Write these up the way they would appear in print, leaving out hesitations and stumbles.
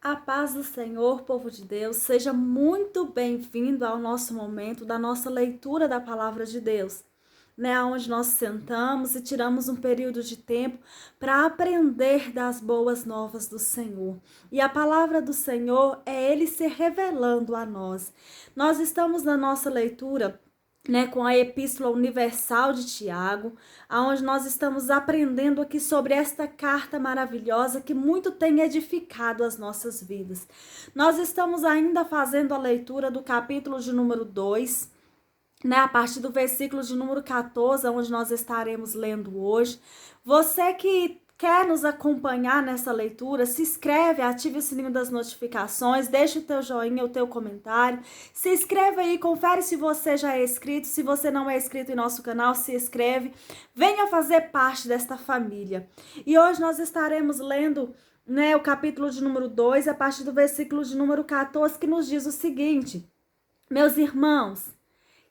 A paz do Senhor, povo de Deus, seja muito bem-vindo ao nosso momento da nossa leitura da palavra de Deus, onde nós sentamos e tiramos um período de tempo para aprender das boas novas do Senhor. E a palavra do Senhor é Ele se revelando a nós. Nós estamos na nossa leitura com a Epístola Universal de Tiago, onde nós estamos aprendendo aqui sobre esta carta maravilhosa que muito tem edificado as nossas vidas. Nós estamos ainda fazendo a leitura do capítulo de número 2, a partir do versículo de número 14, onde nós estaremos lendo hoje. Você que quer nos acompanhar nessa leitura, se inscreve, ative o sininho das notificações, deixa o teu joinha, o teu comentário, se inscreve aí, confere se você já é inscrito, se você não é inscrito em nosso canal, se inscreve, venha fazer parte desta família. E hoje nós estaremos lendo o capítulo de número 2, a partir do versículo de número 14, que nos diz o seguinte: meus irmãos,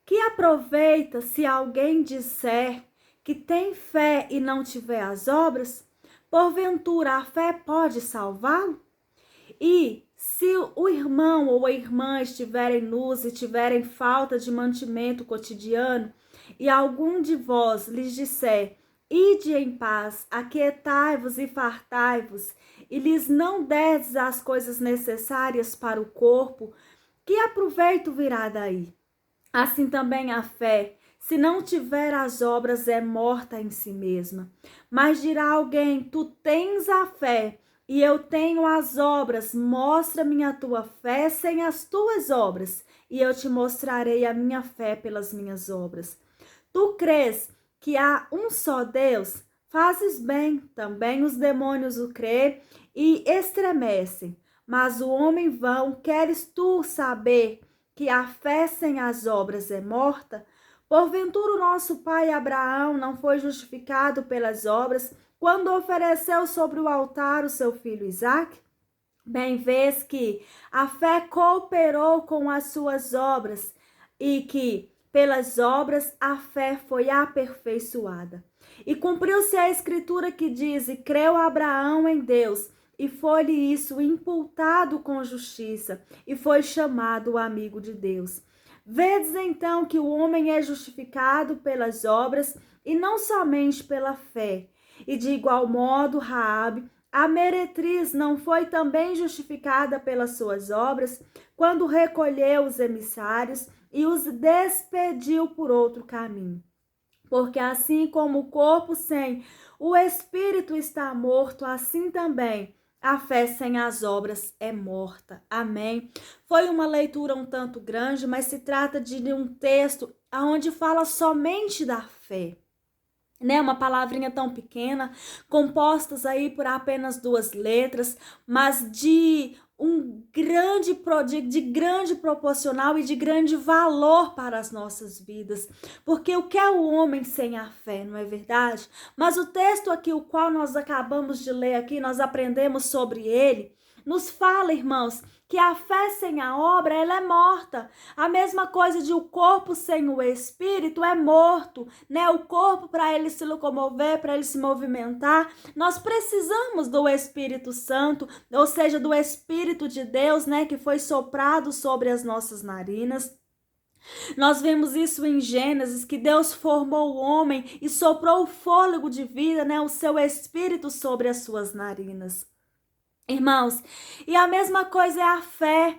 que aproveita se alguém disser que tem fé e não tiver as obras? Porventura a fé pode salvá-lo? E se o irmão ou a irmã estiverem nus e tiverem falta de mantimento cotidiano, e algum de vós lhes disser: ide em paz, aquietai-vos e fartai-vos, e lhes não derdes as coisas necessárias para o corpo, que aproveito virá daí? Assim também a fé, se não tiver as obras, é morta em si mesma. Mas dirá alguém: tu tens a fé e eu tenho as obras, mostra-me a tua fé sem as tuas obras, e eu te mostrarei a minha fé pelas minhas obras. Tu crês que há um só Deus? Fazes bem, também os demônios o crêem e estremecem. Mas o homem vão, queres tu saber que a fé sem as obras é morta? Porventura o nosso pai Abraão não foi justificado pelas obras quando ofereceu sobre o altar o seu filho Isaque? Bem vês que a fé cooperou com as suas obras e que pelas obras a fé foi aperfeiçoada. E cumpriu-se a escritura que diz: e creu Abraão em Deus, e foi-lhe isso imputado com justiça, e foi chamado amigo de Deus. Vedes então que o homem é justificado pelas obras e não somente pela fé. E de igual modo, Raabe, a meretriz, não foi também justificada pelas suas obras, quando recolheu os emissários e os despediu por outro caminho. Porque assim como o corpo sem o espírito está morto, assim também a fé sem as obras é morta. Amém? Foi uma leitura um tanto grande, mas se trata de um texto onde fala somente da fé. Uma palavrinha tão pequena, compostas aí por apenas 2 letras, mas de grande proporcional e de grande valor para as nossas vidas. Porque o que é o homem sem a fé, não é verdade? Mas o texto aqui, o qual nós acabamos de ler aqui, nós aprendemos sobre ele, nos fala, irmãos, que a fé sem a obra, ela é morta. A mesma coisa de o corpo sem o espírito é morto, O corpo, para ele se locomover, para ele se movimentar, nós precisamos do Espírito Santo, ou seja, do Espírito de Deus, que foi soprado sobre as nossas narinas. Nós vemos isso em Gênesis, que Deus formou o homem e soprou o fôlego de vida, o seu Espírito sobre as suas narinas. Irmãos, e a mesma coisa é a fé,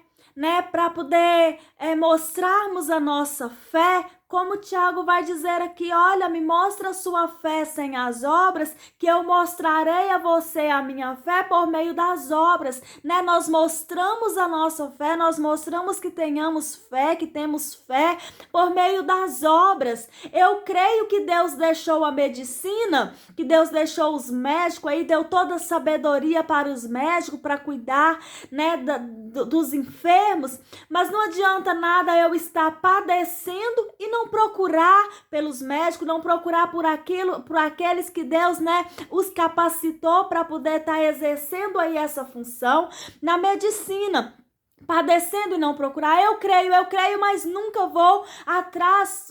para poder mostrarmos a nossa fé, como Tiago vai dizer aqui: olha, me mostra a sua fé sem as obras, que eu mostrarei a você a minha fé por meio das obras, Nós mostramos a nossa fé, nós mostramos que tenhamos fé, que temos fé por meio das obras. Eu creio que Deus deixou a medicina, que Deus deixou os médicos aí, deu toda a sabedoria para os médicos, para cuidar, dos enfermos, mas não adianta nada eu estar padecendo e não procurar pelos médicos, não procurar por aqueles que Deus, os capacitou para poder estar exercendo aí essa função na medicina. padecendo e não procurar. Eu creio, mas nunca vou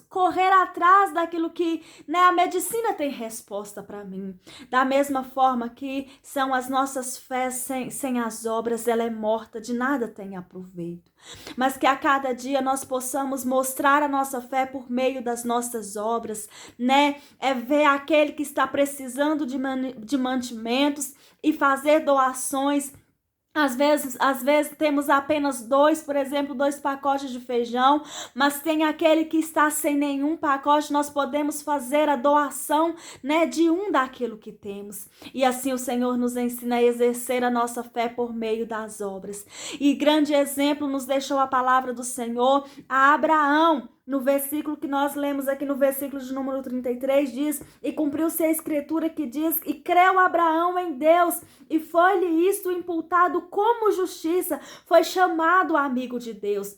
correr atrás daquilo que, né, a medicina tem resposta para mim. Da mesma forma que são as nossas fés sem as obras, ela é morta, de nada tem aproveito. Mas que a cada dia nós possamos mostrar a nossa fé por meio das nossas obras, né? É ver aquele que está precisando de mantimentos e fazer doações. Às vezes temos apenas por exemplo, 2 pacotes de feijão, mas tem aquele que está sem nenhum pacote, nós podemos fazer a doação, né, de daquilo que temos. E assim o Senhor nos ensina a exercer a nossa fé por meio das obras. E grande exemplo nos deixou a palavra do Senhor a Abraão. No versículo que nós lemos aqui, no versículo de número 33, diz: e cumpriu-se a escritura que diz: e creu Abraão em Deus, e foi-lhe isto imputado como justiça, foi chamado amigo de Deus.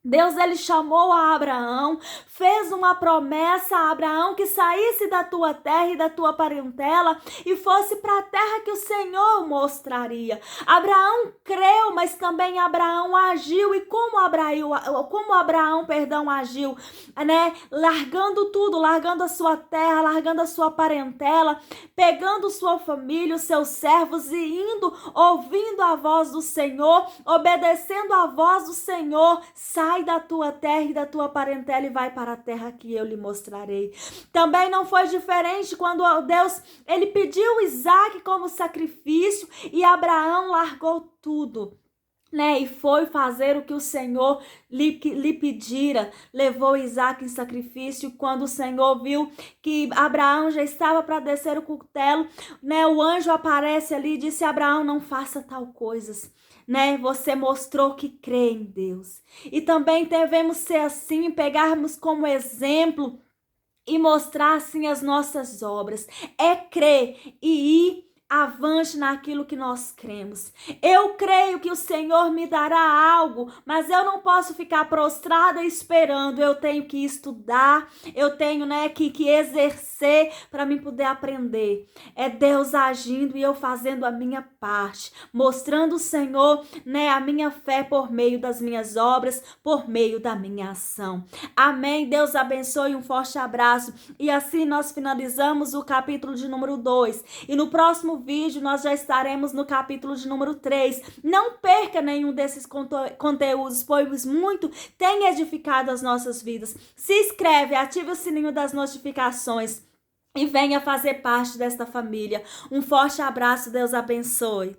Deus, ele chamou a Abraão, fez uma promessa a Abraão que saísse da tua terra e da tua parentela e fosse para a terra que o Senhor mostraria. Abraão creu, mas também Abraão agiu. E como Abraão, agiu, né? Largando tudo, largando a sua terra, largando a sua parentela, pegando sua família, os seus servos e indo, ouvindo a voz do Senhor, obedecendo a voz do Senhor. Sai da tua terra e da tua parentela e vai para a terra que eu lhe mostrarei. Também não foi diferente quando Deus, ele pediu Isaac como sacrifício e Abraão largou tudo, né? E foi fazer o que o Senhor lhe pedira. Levou Isaac em sacrifício. Quando o Senhor viu que Abraão já estava para descer o cutelo, né? O anjo aparece ali e disse: Abraão, não faça tal coisas, né? Você mostrou que crê em Deus. E também devemos ser assim, pegarmos como exemplo e mostrar assim as nossas obras. É crer e ir avante naquilo que nós cremos. Eu creio que o Senhor me dará algo, mas eu não posso ficar prostrada esperando. Eu tenho que estudar, eu tenho, né, que exercer para mim poder aprender. É Deus agindo e eu fazendo a minha parte, mostrando o Senhor, né, a minha fé por meio das minhas obras, por meio da minha ação. Amém. Deus abençoe, um forte abraço. E assim nós finalizamos o capítulo de número 2. E no próximo vídeo nós já estaremos no capítulo de número 3. Não perca nenhum desses conteúdos, pois muito tem edificado as nossas vidas. Se inscreve, ative o sininho das notificações e venha fazer parte desta família. Um forte abraço, Deus abençoe.